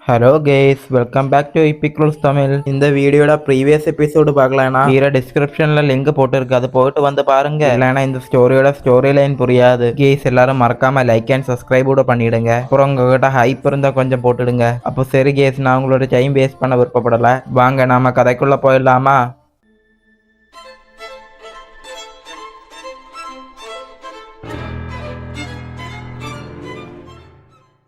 Hello guys, welcome back to Epic Rules Tamil. இந்த வீடியோட previous episode பார்க்கலனா கீழே டிஸ்கிரிப்ஷன்ல லிங்க் போட்டுருக்கு, அது போயிட்டு வந்து பாருங்க. இல்லைனா இந்த ஸ்டோரியோட ஸ்டோரி லைன் புரியாது. கேஸ் எல்லாரும் மறக்காம லைக் அண்ட் சப்ஸ்கிரைப் கூட பண்ணிடுங்க. அப்புறம் உங்ககிட்ட ஹைப் இருந்தா கொஞ்சம் போட்டுடுங்க. அப்போ சரி கேஸ், நான் உங்களோட டைம் வேஸ்ட் பண்ண விருப்பப்படல. வாங்க நாம கதைக்குள்ள போயிடலாமா?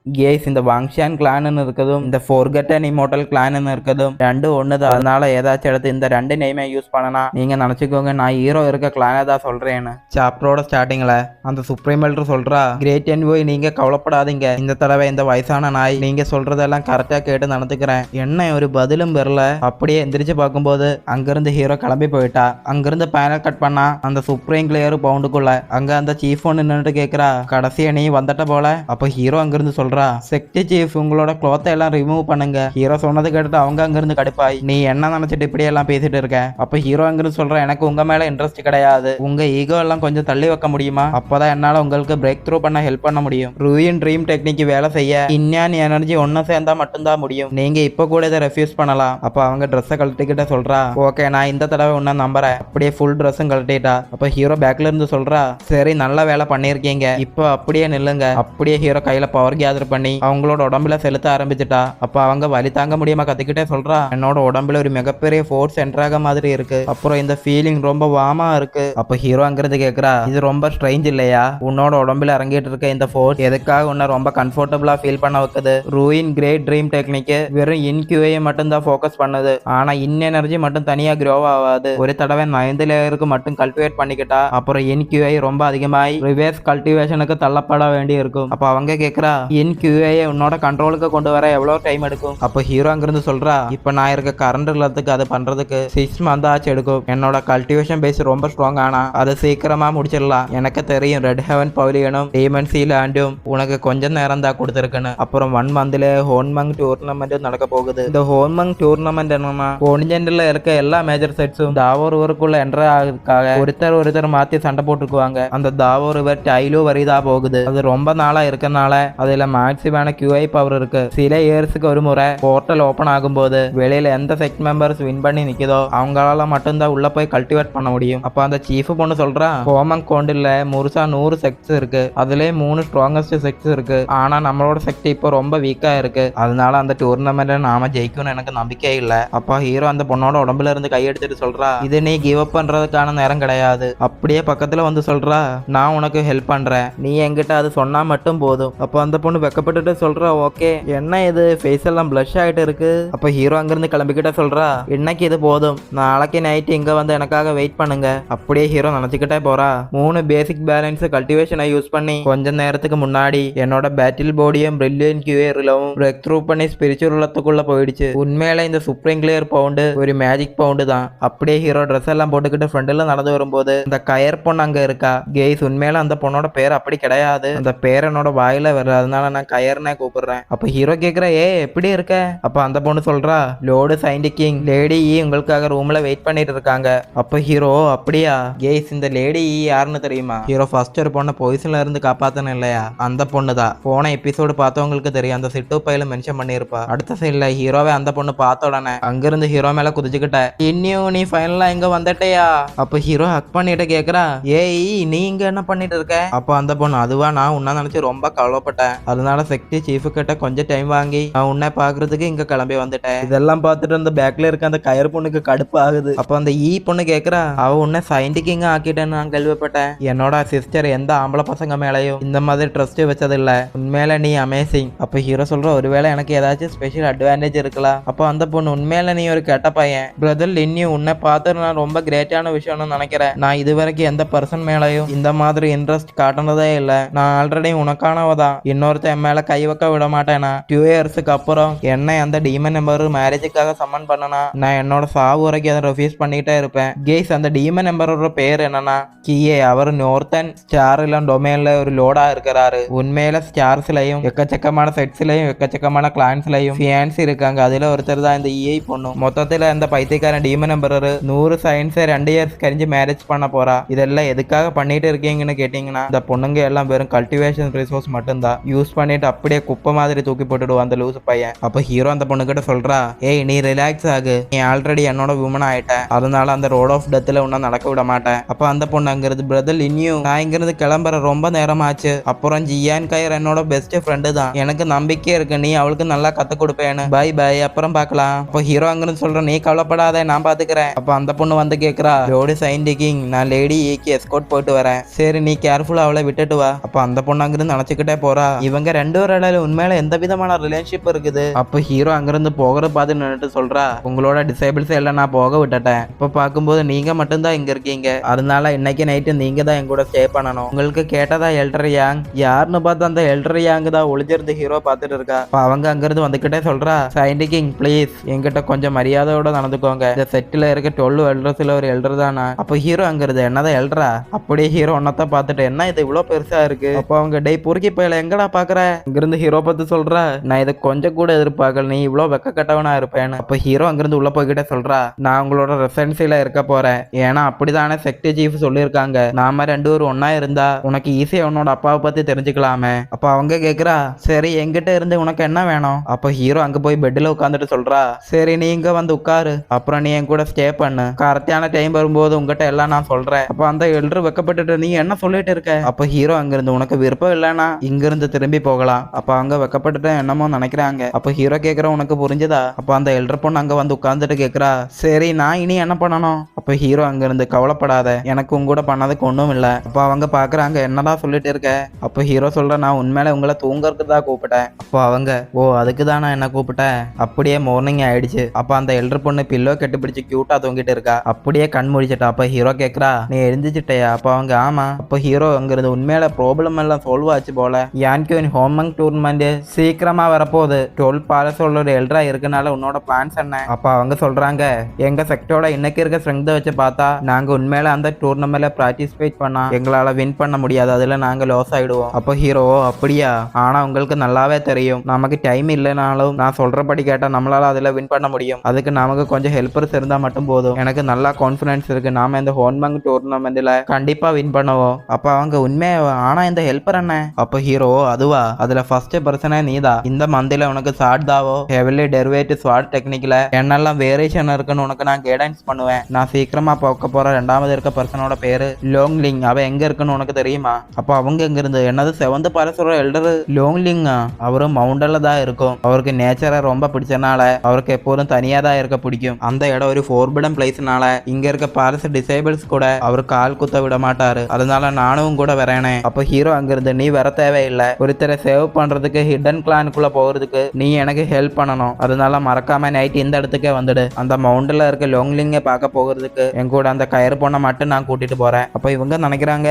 கேஸ், இந்த வாங்ஷியான் கிளான்னு இருக்கதும் இந்த ஃபோர்கட்டன் இமோட்டல் கிளான்னு இருக்கதும் ரெண்டு ஒண்ணுதான். அதனால ஏதாச்சும் எடுத்து இந்த ரெண்டு நேமே யூஸ் பண்ணனா நீங்க நினைச்சுக்கோங்க நான் ஹீரோ இருக்க கிளானை தான் சொல்றேன்னு. சாப்டரோட ஸ்டார்டிங்ல அந்த சுப்ரீம் எல்டர் சொல்றா, கிரேட் என் போய் நீங்க கவலைப்படாதீங்க, இந்த தடவை இந்த வயசான நாய் நீங்க சொல்றதெல்லாம் கரெக்டா கேட்டு நடந்துக்கிறேன். என்ன ஒரு பதிலும் பெறல. அப்படியே எந்திரிச்சு பார்க்கும்போது அங்கிருந்து ஹீரோ கிளம்பி போயிட்டா. அங்கிருந்து பேனல் கட் பண்ணா அந்த சுப்ரீம் கிளியர் பவுண்டுக்குள்ள அங்க அந்த சீஃப் ஒன்னு நின்றுட்டு கேக்குறா, கடைசியா நீ வந்துட்ட போல. அப்ப ஹீரோ அங்கிருந்து சொல்றா, செக்டி சீஃப் உங்களோட க்ளோத்தை எல்லாம் ரிமூவ் பண்ணுங்க. ஹீரோ சொன்னது கேட்டுட்டு அவங்க அங்கிருந்து கடுப்பாய், நீ என்ன நினைச்சிட்டு இப்படி எல்லாம் பேசிட்டு இருக்க? அப்ப ஹீரோ அங்கிருந்து சொல்ற, எனக்கு உங்க மேல இன்ட்ரெஸ்ட் கிடையாது, உங்க ஈகோ எல்லாம் கொஞ்சம் தள்ளி வைக்க முடியுமா? அப்பதான் என்னால உங்களுக்கு பிரேக் த்ரூ பண்ண ஹெல்ப் பண்ண முடியும். ரூயின் ட்ரீம் டெக்னிக் வேலை செய்ய இன்யான் எனர்ஜி ஒன்னு சேர்ந்தா மட்டும்தான் முடியும். நீங்க இப்ப கூட இதை ரெஃப்யூஸ் பண்ணலாம். அப்ப அவங்க ட்ரெஸ்ஸை கழட்டிக்கிட்ட சொல்றா, ஓகே நான் இந்த தடவை உன்ன நம்புறேன். அப்படியே ஃபுல் ட்ரெஸ்ஸும் கழட்டிட்டா. அப்ப ஹீரோ பேக்ல இருந்து சொல்றா, சரி நல்ல வேலை பண்ணிருக்கீங்க, இப்போ அப்படியே நில்லுங்க. அப்படியே ஹீரோ கையில பவர் கேதர் பண்ணி அவங்களோட உடம்புல செலுத்த ஆரம்பிச்சுட்டா. அப்ப அவங்க வலி தாங்க முடியாம கத்திக்கிட்டே சொல்றா, என்னோட உடம்புல ஒரு மிகப்பெரிய ஃபோர்ஸ் என்ட்ராக மாதிரி இருக்கு. அப்புறம் இந்த ஃபீலிங் ரொம்ப வாமா இருக்கு. அப்ப ஹீரோ அங்கிருந்து கேக்குறா, இது ரொம்ப ஸ்ட்ரேஞ்ச் இல்லையா? உன்னோட உடம்புல இறங்கிட்டு இருக்க இந்த ஃபோர்ஸ் எதுக்காக உன்னை ரொம்ப கம்ஃபர்டபுளா ஃபீல் பண்ண வைக்குது? ரூயின் கிரேட் ட்ரீம் டெக்னிக் வெறும் இன்கியூஐ மட்டும் தான் ஃபோக்கஸ் பண்ணுது. ஆனா இன் எனர்ஜி மட்டும் தனியா க்ரோ ஆகாது. ஒரு தடவை 9th லேயருக்கு மட்டும் கல்டிவேட் பண்ணிக்கிட்டா அப்புறம் இன்கியூஐ ரொம்ப அதிகமாகி ரிவர்ஸ் கல்டிவேஷனுக்கு தள்ளப்பட வேண்டி இருக்கும். அப்ப அவங்க கேக்குறா, இன்கியூஐ உன்னோட கண்ட்ரோலுக்கு கொண்டு வர எவ்வளவு டைம் எடுக்கும்? அப்ப ஹீரோ அங்கிருந்து சொல்றா, இப்ப நான் இருக்க கரண்ட் இல்லத்துக்கு அது பண்றதுக்கு 6 months ஆச்சு எடுக்கும். என்னோட கல்டிவேஷன் பேஸ் ரொம்ப ஸ்ட்ராங், ஆனா அதை சீக்கிரமா முடிச்சிடலாம். எனக்கு தெரியும் ரெட் ஹெவன் பவிலியனும் டீமன் சீ லேண்டும் உனக்கு கொஞ்சம் நேரம் தான் கொடுத்துருக்குன்னு. அப்புறம் 1 monthல ஹோன்மங் டூர்னமெண்ட் நடக்க போகுது. இந்த ஹோன்மங் டூர்னமெண்ட் என்னன்னா கோனிஜென்ட்ல இருக்க எல்லா மேஜர் செட்ஸும் தாவோர் ஊருக்குள்ள என்ட்ரு ஆகிறதுக்காக ஒருத்தர் மாத்தி சண்டை போட்டுக்குவாங்க. அந்த தாவோர் ரிவர் டைலோ வரிதா போகுது. அது ரொம்ப நாளா இருக்கனால அதுல மேக்ஸிமான QI பவர் இருக்கு. சில இயர்ஸுக்கு ஒரு முறை போர்ட்டல் ஓபன் ஆகும்போது வெளியில எந்த செக்ட் மெம்பர்ஸ் வின் பண்ணி நிக்குதோ அவங்களால மட்டும்தான் உள்ள போய் கல்டிவேட் பண்ண முடியும். அப்ப அந்த சீஃப் பொண்ணு சொல்றா, ஹோமங் கோண்டில் முழுசா 100 செக்ட்ஸ் இருக்கு. அதுல 3 ஸ்ட்ராங்கஸ்ட் செக்ட்ஸ் இருக்கு. ஆனா நம்மளோட செக்ட் இப்போ ரொம்ப வீக்கா இருக்கு. அதனால அந்த டூர்னமெண்ட்ல நாம ஜெயிக்கும்னு எனக்கு நம்பிக்கை இல்ல. அப்ப ஹீரோ அந்த பொண்ணோட உடம்புல இருந்து கையெடுத்துட்டு சொல்றா, இது நீ கிவ் அப் பண்றதுக்கான நேரம் கிடையாது. அப்படியே பக்கத்துல வந்து சொல்றா, நான் உனக்கு ஹெல்ப் பண்றேன், நீ என்கிட்ட அது சொன்னா மட்டும் போதும். அப்ப அந்த பொண்ணு வெக்கப்பட்டுட்டு சொல்றா, ஓகே என்ன இது ஃபேஸ் எல்லாம் பிளஷ் ஆயிட்டு இருக்கு. அப்ப ஹீரோ அங்கிருந்து கிளம்பிக்கிட்ட சொல்றா, இன்னைக்கு இது போதும், நாளைக்கு நைட் இங்க வந்து எனக்காக வெயிட் பண்ணுங்க. அப்படியே ஹீரோ நினைச்சுக்கிட்டே போறா, 3 பேசிக் பேலன்ஸ் கல்டிவேஷனை யூஸ் பண்ணி கொஞ்ச நேரத்துக்கு முன்னாடி என்னோட பேட்டில் பாடியும் பிரில்லியன் கியூஏரிலும் பிரேக் த்ரூ பண்ணி ஸ்பிரிச்சுவல் உலகத்துக்குள்ள போயிடுச்சு. உண்மையில இந்த சுப்ரீம் கிளியர் பவுண்டு ஒரு மேஜிக் பவுண்டு தான். அப்படியே ஹீரோ ட்ரெஸ் எல்லாம் போட்டுக்கிட்டு ஃப்ரெண்ட்ல நடந்து வரும்போது இந்த கயர் பொண்ணு அங்க இருக்கா. கேஸ், உண்மையில அந்த பொண்ணோட பேர் அப்படி கிடையாது, அந்த பேர் என்னோட வாயில வருது, அதனால நான் கயர்னே கூப்பிடுறேன். அப்ப ஹீரோ கேக்குற, எப்படி இருக்க? அப்ப அந்த பொண்ணு சொல்றா, லோடு சைண்ட் கிங் லேடி உங்களுக்காக ரூம்ல வெயிட் பண்ணிட்டு இருக்காங்க. அப்ப ஹீரோ, அப்படியா? கேஸ், இந்த லேடி யாருன்னு தெரியுமா? ஹீரோ ஃபர்ஸ்ட் ஒரு பொண்ணை பொய்சன்ல இருந்து காப்பாத்தன இல்லையா, அந்த பொண்ணு தான். போன எபிசோடு பார்த்தவங்களுக்கு தெரியும், அந்த சிட்டு பையில மென்ஷன் பண்ணிருப்பா. அடுத்த சைட்ல ஹீரோவை அந்த பொண்ணு பார்த்த உடனே அங்கிருந்து ஹீரோ மேல குதிச்சுக்கிட்ட, இன்னும் நீ ஃபைனலா இங்க வந்துட்டியா? அப்ப ஹீரோ ஹக் பண்ணிட்டு கேக்குறா, ஏய் நீ இங்க என்ன பண்ணிட்டு இருக்க? அப்ப அந்த பொண்ணு, அதுவா நான் உன்ன நினைச்சு ரொம்ப கவலைப்பட்டேன், அதனால செக்டி சீஃபு கிட்ட கொஞ்சம் டைம் வாங்கி நான் உன்னை பாக்குறதுக்கு இங்க கிளம்பி வந்துட்டேன். இதெல்லாம் பார்த்துட்டு அந்த பேக்ல இருக்க அந்த கயர் பொண்ணுக்கு கடுப்பு ஆகுது. அப்ப அந்த பொண்ணு கேக்குறா, அவ உன்னை சயின்டிக்கிங்க ஆக்கிட்டேன்னு நான் கேள்விப்பட்டேன். என்னோட சிஸ்டர் எந்த ஆம்பளை பசங்க மேலையும் இந்த மாதிரி ட்ரஸ்ட் வச்சது இல்ல, உண்மையில நீ அமேசிங். அப்ப ஹீரோ சொல்ற, ஒருவேளை எனக்கு ஏதாச்சும் ஸ்பெஷல் அட்வான்டேஜ் இருக்கலாம். அப்போ அந்த பொண்ணு, உண்மையில நீ ஒரு கெட்ட பையன் பிரதர் லின்னி, உன்னை பார்த்து நான் ரொம்ப கிரேட்டான விஷயம்னு நினைக்கிறேன். நான் இது வரைக்கும் எந்த பர்சன் மேலையும் இந்த மாதிரி இன்ட்ரெஸ்ட் காட்டினதே இல்ல. நான் ஆல்ரெடி உனக்கானவதான், இன்னொருத்தன் மேல கை வைக்க விட மாட்டேனா. 2 இயர்ஸுக்கு அப்புறம் என்ன அந்த டீமன் நம்பர் மேரேஜுக்காக சம்மன் பண்ணனா நான் என்னோட சாவு வரைக்கும் அதை ரெஃப்யூஸ் பண்ணிக்கிட்டே இருப்பேன். கேஸ், அந்த டீமன் நம்பரோட பேர் என்னன்னா கியே. அவர் நார்த்தன் ஸ்டார் டொமைன்ல ஒரு லோடா இருக்கிறாரு. உண்மையில ஸ்டார்ஸ்லயும் எக்கச்சக்கமான செட்ஸ்லயும் எக்கச்சக்கமான கிளான்ஸ்லயும் ஃபியான்ஸ் இருக்காங்க. அதுல ஒருத்தர் தான் இந்த பொண்ணு. மொத்தத்துல இந்த பைத்தியக்காரன் டீமன் நம்பர் 100 சயின்ஸை 2 இயர்ஸ் கழிஞ்சு மேரேஜ் பண்ண போறா. இதெல்லாம் எதுக்காக பண்ணிட்டு இருக்கீங்கன்னு கேட்டீங்கன்னா, இந்த பொண்ணுங்க எல்லாம் வெறும் கல்டிவேஷன் ரிசோர்ஸ் மட்டும்தான் யூஸ் பண்ணி பண்ணிட்டு அப்படியே குப்பை மாதிரி தூக்கி போட்டுடுவான் அந்த லூசு பையன். அப்ப ஹீரோ அந்த பொண்ணுகிட்ட சொல்றா, ஏய் நீ ரிலாக்ஸ் ஆகு, நீ ஆல்ரெடி என்னோட விமன் ஆயிட்ட, அதனால அந்த ரோட் ஆஃப் டெத்ல உன்ன நடக்க விட மாட்டேன். அப்ப அந்த பொண்ணு அங்கிருந்து, பிரதர் இனியும் நான் இங்கிருந்து கிளம்புற ரொம்ப நேரம் ஆச்சு, அப்புறம் ஜியான் கயர் என்னோட பெஸ்ட் ஃப்ரெண்டு தான், எனக்கு நம்பிக்கை இருக்கு நீ அவளுக்கு நல்லா கத்து கொடுப்பேன்னு, பை பை அப்புறம் பார்க்கலாம். அப்போ ஹீரோ அங்கிருந்து சொல்ற, நீ கவலைப்படாத நான் பாத்துக்கிறேன். அப்ப அந்த பொண்ணு வந்து கேக்குறா, ரோடு சைன் டிக்கிங், நான் லேடி ஈக்கு எஸ்கோர்ட் போயிட்டு வரேன், சரி நீ கேர்ஃபுல்லா அவளை விட்டுட்டு வா. அப்ப அந்த பொண்ணு அங்கிருந்து நினைச்சுக்கிட்டே போறா. இவங்க ரெண்டு ஒரு இடையில உண்மையில எந்த விதமான ரிலேஷன்ஷிப் இருக்குது. அப்ப ஹீரோ அங்கிருந்து போகிற பார்த்து நின்றுட்டு சொல்றா, உங்களோட டிசேபிள்ஸ் எல்லாம் நான் போக விட்டுட்டேன், இப்ப பார்க்கும்போது நீங்க மட்டும்தான் இங்க இருக்கீங்க, அதனால இன்னைக்கு நைட்டு நீங்க தான் என் கூட ஸ்டே பண்ணணும். உங்களுக்கு கேட்டதா எல்டர் யாங் யாருன்னு பார்த்து அந்த எல்டர் யாங் தான் ஒளிஞ்சிருந்து ஹீரோ பார்த்துட்டு இருக்கா. அவங்க அங்கிருந்து வந்துகிட்டே சொல்றா, சைன்டி கிங் ப்ளீஸ் என்கிட்ட கொஞ்சம் மரியாதையோட நடந்துக்கோங்க, இந்த செட்டில் இருக்க 12 எல்டர்ஸ்ல ஒரு எல்டர் தானா. அப்ப ஹீரோ அங்கிருந்து, என்னதான் எல்டரா? அப்படியே ஹீரோ ஒன்னதான் பார்த்துட்டு, என்ன இது இவ்வளவு பெருசா இருக்கு. அப்போ அவங்க, டேய் பொறுக்கி போயில எங்கடா பாக்குற? இங்கிருந்து ஹீரோ பார்த்து சொல்றா, நான் இதை கொஞ்சம் கூட எதிர்பார்க்கல, நீ இவ்வளவு வெக்க கட்டவனா இருப்பேன்னு. அப்ப ஹீரோ அங்கிருந்து உள்ள போய்கிட்டே சொல்றா, நான் உங்களோட ரெசன்சில இருக்க போறேன், ஏன்னா அப்படிதானே செக்ட் சீஃப் சொல்லியிருக்காங்க, நாம ரெண்டு பேரும் ஒன்னா இருந்தா உனக்கு ஈஸியா உன்னோட அப்பாவை பத்தி தெரிஞ்சுக்கலாமே. அப்ப அவங்க கேக்குறா, சரி என்கிட்ட இருந்து உனக்கு என்ன வேணும்? அப்ப ஹீரோ அங்க போய் பெட்ல உட்காந்துட்டு சொல்றா, சரி நீ இங்க வந்து உட்காரு, அப்புறம் நீ என் கூட ஸ்டே பண்ணு, கரெக்டான டைம் வரும்போது உங்ககிட்ட எல்லாம் நான் சொல்றேன். அப்ப அந்த எல்டர் வெக்கப்பட்டுட்டு, நீ என்ன சொல்லிட்டு இருக்க? அப்ப ஹீரோ அங்கிருந்து, உனக்கு விருப்பம் இல்லைன்னா இங்கிருந்து திரும்பி போகலாம். அப்ப அவங்க வெக்கப்பட்டுட்டு என்னமோ நினைக்கிறாங்க. அப்ப ஹீரோ கேக்குற, உனக்கு புரிஞ்சதா? அப்ப அந்த எல்டர் பொண்ணு அங்க வந்து உட்கார்ந்துட்டு கேக்குறா, சரி நான் இனி என்ன பண்ணணும்? அப்ப ஹீரோ அங்கிருந்து, கவலைப்படாத, எனக்கு உங்கூட பண்ணதுக்கு ஒண்ணும் இல்ல. அப்ப அவங்க பாக்குறாங்க, என்னடா சொல்லிட்டு இருக்க? அப்ப ஹீரோ சொல்ற, நான் உண்மையில உங்களை தூங்கறதுக்கு தான் கூப்பிட்டேன். அப்போ அவங்க, ஓ அதுக்கு தான் நான் என்ன கூப்பிட்டேன். அப்படியே மார்னிங் ஆயிடுச்சு. அப்ப அந்த எல்டர் பொண்ணு பில்லோ கட்டி பிடிச்சு கியூட்டா தூங்கிட்டு இருக்கா. அப்படியே கண் முடிச்சிட்டா. அப்ப ஹீரோ கேக்குறா, நீ எழுந்திச்சிட்டையா? அப்ப அவங்க, ஆமா. அப்ப ஹீரோ அங்கிருந்து, உண்மையில ப்ராப்ளம் எல்லாம் சால்வ் ஆச்சு போல, யாருக்கு ஹோமங் டூர்னமெண்ட் சீக்கிரமா வரப்போகுது, 12 பாலஸோட ஒரு எல்டரா இருக்கனால உன்னோட பிளான்ஸ் என்ன? அப்ப அவங்க சொல்றாங்க, எங்க செக்டோட இன்னைக்கு இருக்க ஸ்ட்ரெங்த் வச்சு பார்த்தா நாங்க உண்மையில அந்த டூர்னமெண்ட்ல பார்ட்டிசிபேட் பண்ணா எங்களால வின் பண்ண முடியாது, அதுல நாங்க லாஸ் ஆயிடுவோம். அப்போ ஹீரோ, அப்படியா? ஆனா உங்களுக்கு நல்லாவே தெரியும் நமக்கு டைம் இல்லைனாலும் நான் சொல்றபடி கேட்டா நம்மளால அதுல வின் பண்ண முடியும், அதுக்கு நமக்கு கொஞ்சம் ஹெல்ப்பர்ஸ் இருந்தா மட்டும் போதும், எனக்கு நல்லா கான்ஃபிடன்ஸ் இருக்கு, நாம இந்த ஹோன்மங் டூர்னமெண்ட்ல கண்டிப்பா வின் பண்ணுவோம். அப்ப அவங்க, உண்மையா? ஆனா இந்த ஹெல்ப்பர் என்ன? அப்போ ஹீரோ, அதுவா, அதுல ஃபர்ஸ்ட் பர்சனே நீதான், இந்த மந்தில உனக்கு ஸ்வாட் தாவோ ஹெவிலி டெரிவேட்டிவ் ஸ்வாட் டெக்னிக்ல என்னெல்லாம் வேரியேஷன் இருக்குன்னு உனக்கு நான் கைடன்ஸ் பண்ணுவேன். நான் சீக்கிரமா பார்க்க போற ரெண்டாவது இருக்க பர்சனோட பேரு லோங்லிங், அவ எங்க இருக்குன்னு உனக்கு தெரியுமா? அப்போ அவங்க எங்க இருந்து, என்னது 7th பாலஸோட எல்டர் லோங்லிங்கா? அவரும் மவுண்டன்ல தான் இருக்கும், அவருக்கு நேச்சரை ரொம்ப பிடிச்சனால அவருக்கு எப்போதும் தனியா தான் இருக்க பிடிக்கும், அந்த இடம் ஒரு ஃபோர்பிடன் பிளேஸ்னால இங்க இருக்க பாலஸ் டிசேபிள்ஸ் கூட அவருக்கு கால் குத்த விட மாட்டாரு, அதனால நானும் கூட வரேனே. அப்போ ஹீரோ அங்கிருந்து, நீ வர தேவையில்லை, ஒருத்தரை சேவ் பண்றதுக்கு ஹிடன் கிளானுக்குள்ள போறதுக்கு நீ எனக்கு ஹெல்ப் பண்ணணும், அதனால மறக்காம நைட் இந்த இடத்துக்கே வந்துடு, அந்த மவுண்டன்ல இருக்க லோங்லிங்கை பார்க்க போகிறதுக்கு என் கூட அந்த கயிறு பொண்ணை மட்டும் நான் கூட்டிட்டு போறேன். அப்ப இவங்க நினைக்கிறாங்க,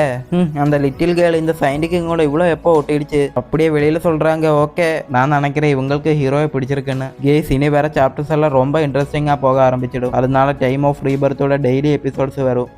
அந்த லிட்டில் கேர்ள் இந்த சயின்டிக்குங்களோட இவ்வளவு எப்போ ஒட்டிடுச்சு, அப்படியே வெளியில சொல்றாங்க. ஓகே, நான் நினைக்கிறேன் இவங்களுக்கு ஹீரோவை பிடிச்சிருக்குன்னு. கேஸ் இனி வேற சாப்டர்ஸ் எல்லாம் ரொம்ப இன்ட்ரெஸ்டிங்கா போக ஆரம்பிச்சிடும், அதனால டைம் ஆஃப் ரீபர்த்தோட டெய்லி எபிசோட்ஸ் வரும்.